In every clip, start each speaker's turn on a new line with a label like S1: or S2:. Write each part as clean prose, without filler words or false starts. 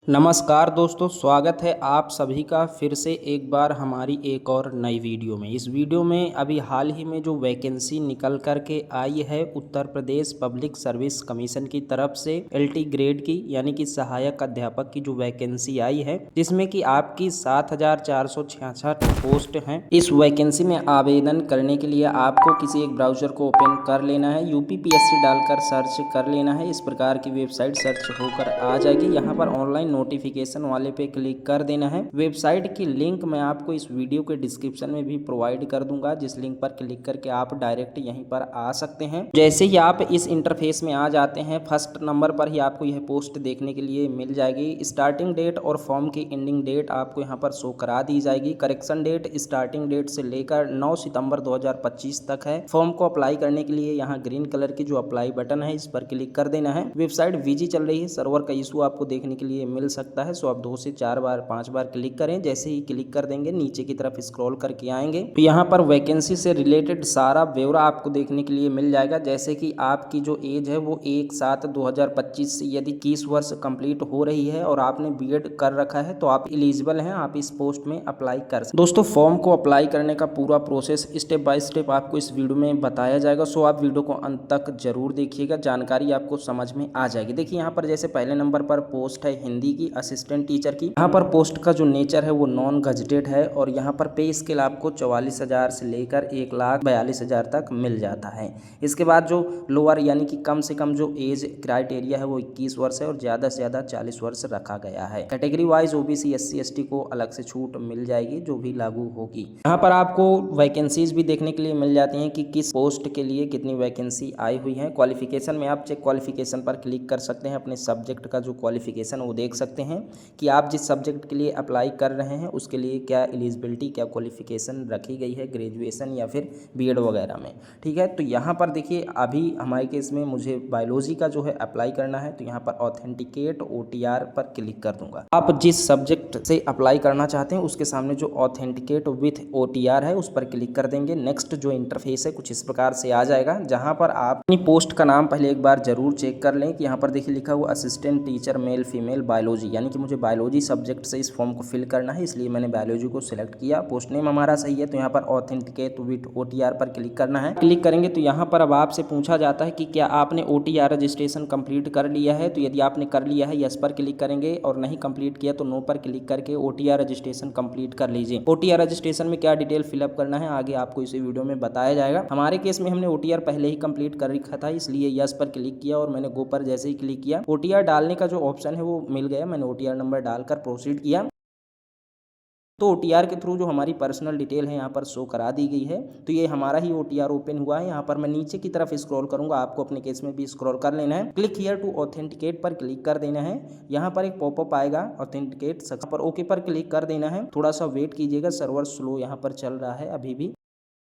S1: नमस्कार दोस्तों, स्वागत है आप सभी का फिर से एक बार हमारी एक और नई वीडियो में। इस वीडियो में अभी हाल ही में जो वैकेंसी निकल कर के आई है Uttar Pradesh public service commission की तरफ से LT ग्रेड की यानी कि सहायक अध्यापक की जो वैकेंसी आई है, जिसमें कि आपकी 7,466 पोस्ट हैं। इस वैकेंसी में आवेदन करने के लिए आपको किसी एक ब्राउज़र को ओपन कर लेना है, UPPSC डालकर सर्च कर लेना है। इस प्रकार की वेबसाइट सर्च होकर आ जाएगी। यहाँ पर ऑनलाइन नोटिफिकेशन वाले पे क्लिक कर देना है। वेबसाइट की लिंक मैं आपको इस वीडियो के डिस्क्रिप्शन में भी प्रोवाइड कर दूंगा, जिस लिंक पर क्लिक करके आप डायरेक्ट यहीं पर आ सकते हैं। जैसे ही आप इस इंटरफेस में आ जाते हैं, फर्स्ट नंबर पर ही आपको यह पोस्ट देखने के लिए मिल जाएगी। स्टार्टिंग डेट और फॉर्म की एंडिंग डेट आपको यहाँ पर शो करा दी जाएगी। करेक्शन डेट स्टार्टिंग डेट से लेकर 9 सितंबर 2025 तक है। फॉर्म को अप्लाई करने के लिए यहाँ ग्रीन कलर की जो अप्लाई बटन है, इस पर क्लिक कर देना है। वेबसाइट बिजी चल रही है, सर्वर का इशू आपको देखने के लिए मिल सकता है, सो आप 2 से 4 बार 5 बार क्लिक करें। जैसे ही क्लिक कर देंगे, नीचे की तरफ स्क्रॉल करके आएंगे तो यहाँ पर वैकेंसी से रिलेटेड सारा ब्यौरा आपको देखने के लिए मिल जाएगा। जैसे कि आपकी जो एज है वो 1/7/2025 से यदि 21 वर्ष कंप्लीट हो रही है और आपने BEd कर रखा है तो आप एलिजिबल हैं, आप इस पोस्ट में अप्लाई कर सकते हैं। दोस्तों, फॉर्म को अप्लाई करने का पूरा प्रोसेस स्टेप बाय स्टेप आपको इस वीडियो में बताया जाएगा, सो आप वीडियो को अंत तक जरूर देखिएगा, जानकारी आपको समझ में आ जाएगी। देखिए यहाँ पर जैसे पहले नंबर पर पोस्ट है हिंदी की असिस्टेंट टीचर की। यहाँ पर पोस्ट का जो नेचर है वो नॉन गजेटेड है और यहाँ पर पे स्केल आपको 44,000 से लेकर 1,42,000 तक मिल जाता है। इसके बाद जो लोअर यानी कि कम से कम जो एज क्राइटेरिया है वो 21 वर्ष है और ज़्यादा से ज़्यादा 40 वर्ष रखा गया है। Category wise OBC SC ST को अलग से छूट मिल जाएगी जो भी लागू होगी। यहाँ पर आपको वैकेंसीज भी देखने के लिए मिल जाती हैं कि किस पोस्ट के लिए कितनी वैकेंसी आई हुई है। क्वालिफिकेशन में आप चेक क्वालिफिकेशन पर क्लिक कर सकते हैं, अपने सब्जेक्ट का जो क्वालिफिकेशन वो देख सकते हैं कि आप जिस सब्जेक्ट के लिए अप्लाई कर रहे हैं उसके लिए क्या एलिजिबिलिटी, क्या क्वालिफिकेशन रखी गई है, ग्रेजुएशन या फिर BEd वगैरह में। ठीक है, तो यहाँ पर देखिए अभी हमारे केस में मुझे बायोलॉजी का जो है अप्लाई करना है, तो यहाँ पर ऑथेंटिकेट OTR पर क्लिक कर दूंगा। आप जिस सब्जेक्ट से अप्लाई करना चाहते हैं उसके सामने जो ऑथेंटिकेट विथ OTR है उस पर क्लिक कर देंगे। नेक्स्ट जो इंटरफेस है कुछ इस प्रकार से आ जाएगा, जहाँ पर आप अपनी पोस्ट का नाम पहले एक बार जरूर चेक कर लें कि यहाँ पर देखिए लिखा हुआ assistant teacher male female biology, यानी कि मुझे बायोलॉजी सब्जेक्ट से इस फॉर्म को फिल करना है, इसलिए मैंने बायोलॉजी को सिलेक्ट किया। पोस्ट नेम हमारा सही है तो यहाँ पर ऑथेंटिकेट विथ OTR पर क्लिक करना है। क्लिक करेंगे तो यहाँ पर अब आपसे पूछा जाता है कि क्या आपने OTR रजिस्ट्रेशन कंप्लीट कर लिया है। तो यदि आपने कर लिया है यस पर क्लिक करेंगे और नहीं कंप्लीट किया तो नो पर क्लिक करके OTR रजिस्ट्रेशन कंप्लीट कर लीजिए। OTR रजिस्ट्रेशन में क्या डिटेल फिलअप करना है आगे आपको इसी वीडियो में बताया जाएगा। हमारे केस में हमने OTR पहले ही कंप्लीट कर रखा था, इसलिए यस पर क्लिक किया और मैंने गो पर जैसे ही क्लिक किया OTR डालने का जो ऑप्शन है वो मिल गया। मैंने OTR नंबर डालकर प्रोसीड किया तो OTR के थ्रू जो हमारी पर्सनल डिटेल है यहाँ पर शो करा दी गई है। तो ये हमारा ही OTR ओपन हुआ है। यहाँ पर मैं नीचे की तरफ स्क्रॉल करूंगा, आपको अपने केस में भी स्क्रॉल कर लेना है। क्लिक हियर टू ऑथेंटिकेट पर क्लिक कर देना है। यहाँ पर एक पॉपअप आएगा ऑथेंटिकेट पर ओके पर क्लिक कर देना है। थोड़ा सा वेट कीजिएगा, सर्वर स्लो यहाँ पर चल रहा है अभी भी,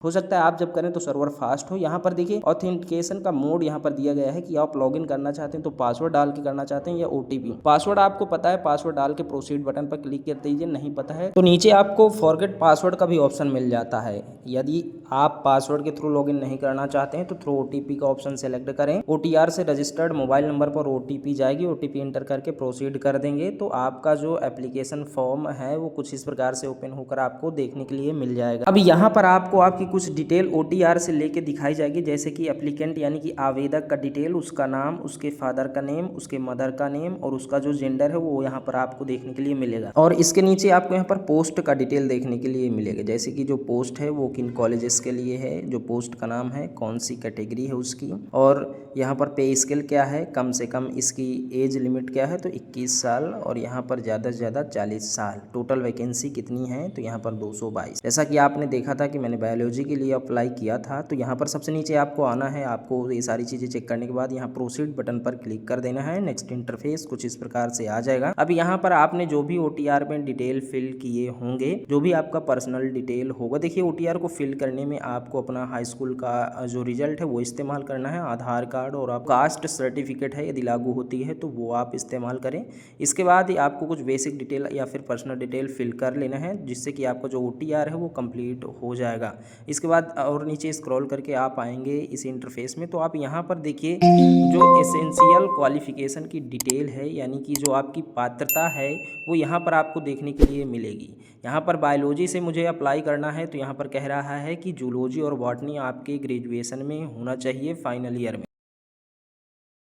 S1: हो सकता है आप जब करें तो सर्वर फास्ट हो। यहाँ पर देखिए ऑथेंटिकेशन का मोड यहाँ पर दिया गया है कि आप लॉगिन करना चाहते हैं तो पासवर्ड डाल के करना चाहते हैं या OTP। पासवर्ड आपको पता है, पासवर्ड डाल के प्रोसीड बटन पर क्लिक कर दीजिए। नहीं पता है तो नीचे आपको फॉरगेट पासवर्ड का भी ऑप्शन मिल जाता है। यदि आप पासवर्ड के थ्रू लॉगिन नहीं करना चाहते हैं तो थ्रू OTP का ऑप्शन सेलेक्ट करें। OTR से रजिस्टर्ड मोबाइल नंबर पर OTP जाएगी, OTP इंटर करके प्रोसीड कर देंगे तो आपका जो एप्लीकेशन फॉर्म है वो कुछ इस प्रकार से ओपन होकर आपको देखने के लिए मिल जाएगा। अब यहाँ पर आपको आपकी कुछ डिटेल OTR से लेके दिखाई जाएगी, जैसे कि एप्लीकेंट यानी कि आवेदक का डिटेल, उसका नाम, उसके फादर का नेम, उसके मदर का नेम और उसका जो जेंडर है वो यहाँ पर आपको देखने के लिए मिलेगा। और इसके नीचे आपको यहाँ पर पोस्ट का डिटेल देखने के लिए मिलेगा, जैसे कि जो पोस्ट है वो किन कॉलेजेस के लिए है, जो पोस्ट का नाम है, कौन सी कैटेगरी है उसकी, और यहाँ पर पे स्केल क्या है, कम से कम इसकी एज लिमिट क्या है तो 21 साल और यहाँ पर ज़्यादा से ज़्यादा 40 साल। टोटल वैकेंसी कितनी है तो यहाँ पर 222। जैसा कि आपने देखा था कि मैंने बायोलॉजी के लिए अप्लाई किया था, तो यहाँ पर सबसे नीचे आपको आना है। आपको ये सारी चीज़ें चेक करने के बाद यहाँ प्रोसीड बटन पर क्लिक कर देना है। नेक्स्ट इंटरफेस कुछ इस प्रकार से आ जाएगा। अब यहाँ पर आपने जो भी OTR में डिटेल फिल किए होंगे, जो भी आपका पर्सनल डिटेल होगा, देखिए OTR को फिल करने में आपको अपना हाई स्कूल का जो रिजल्ट है वो इस्तेमाल करना है, आधार कार्ड और आप कास्ट सर्टिफिकेट है यदि लागू होती है तो वो आप इस्तेमाल करें। इसके बाद आपको कुछ बेसिक डिटेल या फिर पर्सनल डिटेल फिल कर लेना है, जिससे कि आपका जो OTR है वो कंप्लीट हो जाएगा। इसके बाद और नीचे स्क्रॉल करके आप आएंगे इस इंटरफेस में, तो आप यहाँ पर देखिए जो एसेंशियल क्वालिफिकेशन की डिटेल है, यानी कि जो आपकी पात्रता है वो यहाँ पर आपको देखने के लिए मिलेगी। यहाँ पर बायोलॉजी से मुझे अप्लाई करना है, तो यहाँ पर कह रहा है कि जूलॉजी और बॉटनी आपके ग्रेजुएशन में होना चाहिए फाइनल ईयर में।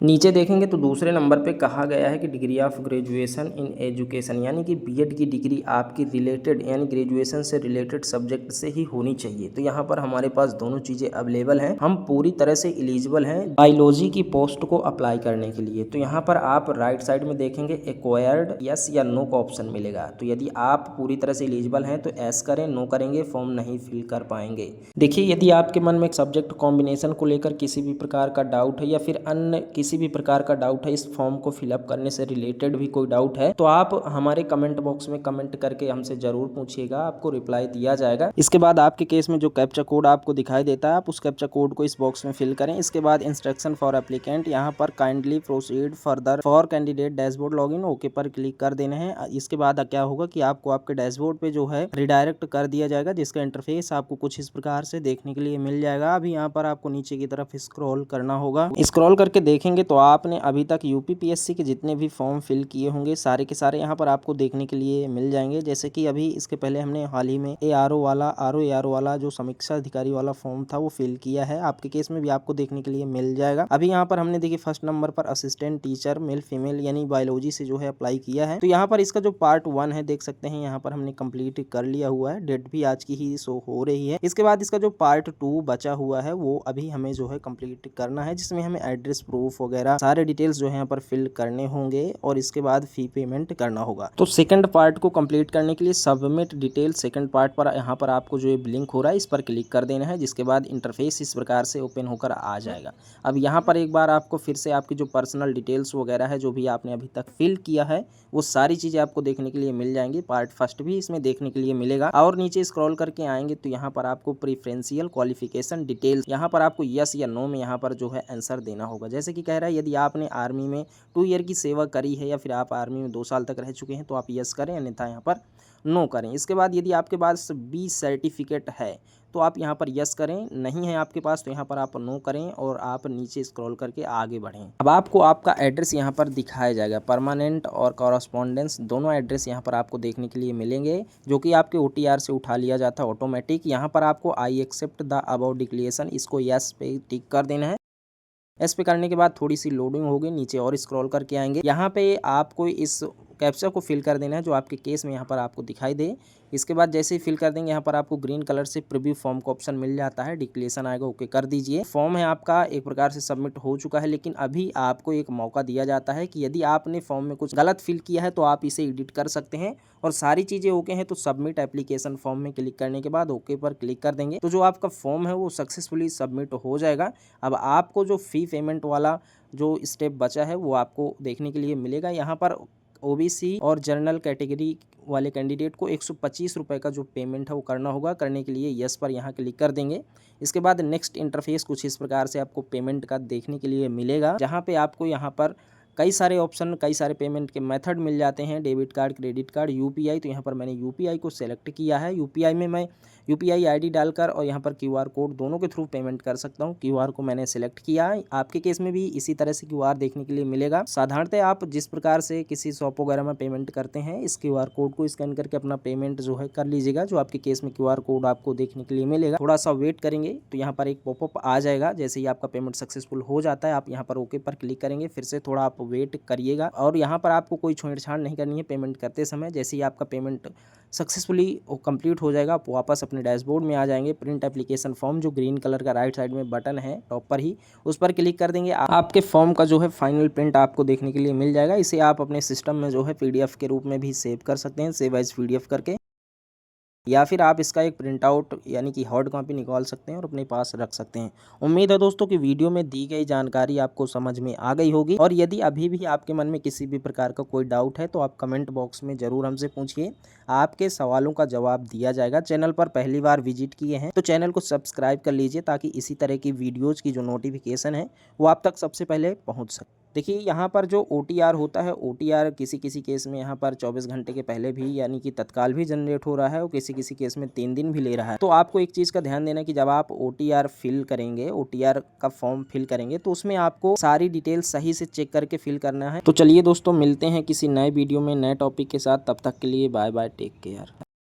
S1: नीचे देखेंगे तो दूसरे नंबर पे कहा गया है कि degree of graduation in education, यानी कि बीएड की डिग्री आपकी रिलेटेड यानी ग्रेजुएशन से रिलेटेड सब्जेक्ट से ही होनी चाहिए। तो यहाँ पर हमारे पास दोनों चीज़ें अवेलेबल हैं, हम पूरी तरह से एलिजिबल हैं बायोलॉजी की पोस्ट को अप्लाई करने के लिए। तो यहाँ पर आप राइट साइड में देखेंगे एक्वायर्ड यस या नो का ऑप्शन मिलेगा। तो यदि आप पूरी तरह से एलिजिबल हैं तो एस करें, नो करेंगे फॉर्म नहीं फिल कर पाएंगे। देखिए यदि आपके मन में सब्जेक्ट कॉम्बिनेशन को लेकर किसी भी प्रकार का डाउट है या फिर अन्य किसी भी प्रकार का डाउट है, इस फॉर्म को फिलअप करने से रिलेटेड भी कोई डाउट है, तो आप हमारे कमेंट बॉक्स में कमेंट करके हमसे जरूर पूछिएगा, आपको रिप्लाई दिया जाएगा। इसके बाद आपके केस में जो कैप्चा कोड आपको दिखाई देता है, आप उस कैप्चा कोड को इस बॉक्स में फिल करें। इसके बाद इंस्ट्रक्शन फॉर एप्लीकेंट, यहाँ पर kindly proceed further for candidate dashboard login, okay पर क्लिक कर देना है। इसके बाद क्या होगा कि आपको आपके डैशबोर्ड पे जो है रिडायरेक्ट कर दिया जाएगा, जिसका इंटरफेस आपको कुछ इस प्रकार से देखने के लिए मिल जाएगा। अभी यहाँ पर आपको नीचे की तरफ स्क्रॉल करना होगा। स्क्रॉल करके देखेंगे तो आपने अभी तक यूपीपीएससी के जितने भी फॉर्म फिल किए होंगे सारे के सारे यहाँ पर आपको देखने के लिए मिल जाएंगे। जैसे कि अभी इसके पहले हमने हाल ही में आरओ वाला जो समीक्षा अधिकारी वाला फॉर्म था वो फिल किया है। आपके केस में भी आपको देखने के लिए मिल जाएगा। अभी यहाँ पर हमने देखिए फर्स्ट नंबर पर असिस्टेंट टीचर मेल फीमेल यानी बायोलॉजी से जो है अप्लाई किया है। तो यहाँ पर इसका जो पार्ट 1 है देख सकते हैं, यहाँ पर हमने कंप्लीट कर लिया हुआ है, डेट भी आज की ही शो हो रही है। इसके बाद इसका जो पार्ट 2 बचा हुआ है वो अभी हमें जो है कंप्लीट करना है, जिसमें हमें एड्रेस प्रूफ वगैरह सारे डिटेल्स जो है यहाँ पर फिल करने होंगे और इसके बाद फी पेमेंट करना होगा। तो सेकंड पार्ट को कंप्लीट करने के लिए सबमिट डिटेल सेकंड पार्ट पर यहाँ पर आपको जो लिंक हो रहा है इस पर क्लिक कर देना है, जिसके बाद इंटरफेस इस प्रकार से ओपन होकर आ जाएगा। अब यहाँ पर एक बार आपको फिर से आपकी जो पर्सनल डिटेल्स वगैरह है जो भी आपने अभी तक फिल किया है वो सारी चीज़ें आपको देखने के लिए मिल जाएंगी। पार्ट फर्स्ट भी इसमें देखने के लिए मिलेगा। और नीचे स्क्रॉल करके आएंगे तो यहाँ पर आपको प्रेफरेंशियल क्वालिफिकेशन डिटेल्स, यहाँ पर आपको यस या नो में यहाँ पर जो है आंसर देना होगा। जैसे कि कह रहा है यदि आपने आर्मी में 2 ईयर की सेवा करी है या फिर आप आर्मी में 2 साल तक रह चुके हैं तो आप यस करें, अन्यथा यहाँ पर नो करें। इसके बाद यदि आपके पास बी सर्टिफिकेट है तो आप यहाँ पर यस करें, नहीं है आपके पास तो यहाँ पर आप नो करें और आप नीचे स्क्रॉल करके आगे बढ़ें। अब आपको आपका एड्रेस यहाँ पर दिखाया जाएगा, परमानेंट और कॉरस्पॉन्डेंस दोनों एड्रेस यहाँ पर आपको देखने के लिए मिलेंगे, जो कि आपके OTR से उठा लिया जाता है ऑटोमेटिक। यहाँ पर आपको I accept the about declaration, इसको यस पे टिक कर देना है। इस पे करने के बाद थोड़ी सी लोडिंग होगी, नीचे और स्क्रॉल करके आएंगे। यहाँ पे आपको इस कैप्चा को फिल कर देना है जो आपके केस में यहाँ पर आपको दिखाई दे। इसके बाद जैसे ही फिल कर देंगे यहाँ पर आपको ग्रीन कलर से प्रीव्यू फॉर्म का ऑप्शन मिल जाता है, डिक्लेरेशन आएगा, ओके कर दीजिए। फॉर्म है आपका एक प्रकार से सबमिट हो चुका है, लेकिन अभी आपको एक मौका दिया जाता है कि यदि आपने फॉर्म में कुछ गलत फिल किया है तो आप इसे एडिट कर सकते हैं, और सारी चीज़ें ओके हैं तो सबमिट एप्लीकेशन फॉर्म में क्लिक करने के बाद ओके पर क्लिक कर देंगे तो जो आपका फॉर्म है वो सक्सेसफुली सबमिट हो जाएगा। अब आपको जो फी पेमेंट वाला जो स्टेप बचा है वो आपको देखने के लिए मिलेगा। यहाँ पर OBC और जनरल कैटेगरी वाले कैंडिडेट को 125 रुपये का जो पेमेंट है वो करना होगा। करने के लिए यस पर यहाँ क्लिक कर देंगे। इसके बाद नेक्स्ट इंटरफेस कुछ इस प्रकार से आपको पेमेंट का देखने के लिए मिलेगा, जहाँ पे आपको यहाँ पर कई सारे ऑप्शन, कई सारे पेमेंट के मेथड मिल जाते हैं, debit card, credit card, UPI। तो यहाँ पर मैंने UPI को सेलेक्ट किया है। UPI में मैं UPI ID डालकर और यहाँ पर QR कोड दोनों के थ्रू पेमेंट कर सकता हूँ। QR को मैंने सेलेक्ट किया है। आपके केस में भी इसी तरह से QR देखने के लिए मिलेगा। साधारणतः आप जिस प्रकार से किसी शॉप वगैरह में पेमेंट करते हैं, इस QR कोड को स्कैन करके अपना पेमेंट जो है कर लीजिएगा। जो आपके केस में QR कोड आपको देखने के लिए मिलेगा। थोड़ा सा वेट करेंगे तो यहाँ पर एक पॉपअप आ जाएगा। जैसे ही आपका पेमेंट सक्सेसफुल हो जाता है आप यहाँ पर ओके पर क्लिक करेंगे, फिर से थोड़ा आप वेट करिएगा। और यहाँ पर आपको कोई छेड़छाड़ नहीं करनी है पेमेंट करते समय। जैसे ही आपका पेमेंट सक्सेसफुली कंप्लीट हो जाएगा आप वापस अपने डैशबोर्ड में आ जाएंगे। प्रिंट एप्लीकेशन फॉर्म जो ग्रीन कलर का राइट साइड में बटन है टॉप पर ही, उस पर क्लिक कर देंगे। आपके फॉर्म का जो है फाइनल प्रिंट आपको देखने के लिए मिल जाएगा। इसे आप अपने सिस्टम में जो है PDF के रूप में भी सेव कर सकते हैं, सेव एज PDF करके, या फिर आप इसका एक प्रिंट आउट यानी कि हार्ड कॉपी निकाल सकते हैं और अपने पास रख सकते हैं। उम्मीद है दोस्तों कि वीडियो में दी गई जानकारी आपको समझ में आ गई होगी। और यदि अभी भी आपके मन में किसी भी प्रकार का कोई डाउट है तो आप कमेंट बॉक्स में ज़रूर हमसे पूछिए, आपके सवालों का जवाब दिया जाएगा। चैनल पर पहली बार विजिट किए हैं तो चैनल को सब्सक्राइब कर लीजिए, ताकि इसी तरह की वीडियोज़ की जो नोटिफिकेशन है वो आप तक सबसे पहले पहुँच सके। देखिए यहाँ पर जो OTR होता है, OTR किसी किसी केस में यहाँ पर 24 घंटे के पहले भी यानी कि तत्काल भी जनरेट हो रहा है और किसी किसी केस में 3 दिन भी ले रहा है। तो आपको एक चीज़ का ध्यान देना कि जब आप OTR फिल करेंगे, OTR का फॉर्म फिल करेंगे तो उसमें आपको सारी डिटेल सही से चेक करके फिल करना है। तो चलिए दोस्तों, मिलते हैं किसी नए वीडियो में नए टॉपिक के साथ। तब तक के लिए बाय बाय, टेक केयर।